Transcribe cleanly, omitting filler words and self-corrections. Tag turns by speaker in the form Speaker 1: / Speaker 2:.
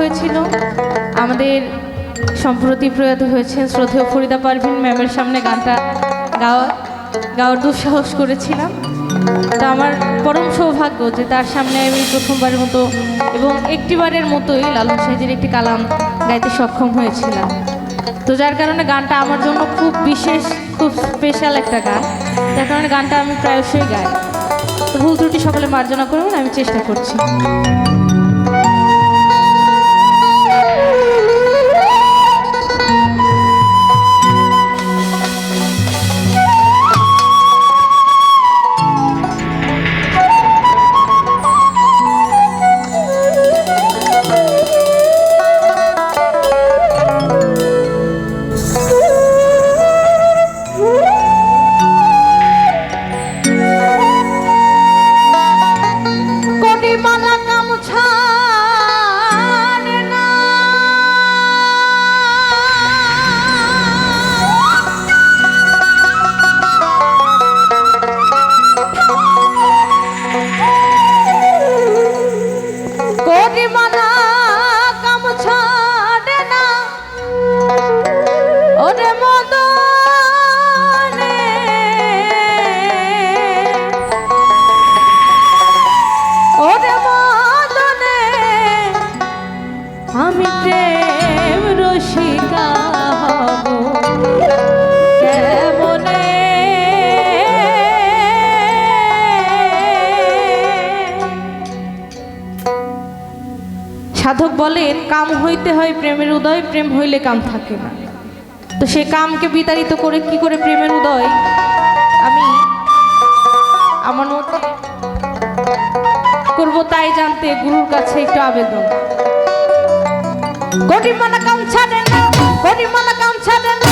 Speaker 1: হয়েছিল আমাদের সম্প্রতি প্রয়াত হয়েছেন শ্রদ্ধেয় ফরিদা পারভিন ম্যামের সামনে গানটা গাওয়ার দুঃসাহস করেছিলাম। তো আমার পরম সৌভাগ্য যে তার সামনে আমি প্রথমবারের মতো এবং একটিবারের মতোই লালন সাহেবের একটি কালাম গাইতে সক্ষম হয়েছিলাম। তো যার কারণে গানটা আমার জন্য খুব বিশেষ, খুব স্পেশাল একটা গান, যার কারণে গানটা আমি প্রায়শই গাই। তো ভুল ত্রুটি সকলে মার্জনা করবেন, আমি চেষ্টা করছি। আমি প্রেম রসিকা হব কেমনে, সাধক বলেন কাম হইতে হয় প্রেমের উদয়, প্রেম হইলে কাম থাকে না। তো সে কামকে বিতাড়িত করে কি করে প্রেমের উদয়, আমি আমার মতে করব তাই জানতে গুরুর কাছে একটু আবেদন। গরিমানা কাম ছাড়ে না, গরিমানা কাম ছাড়ে না।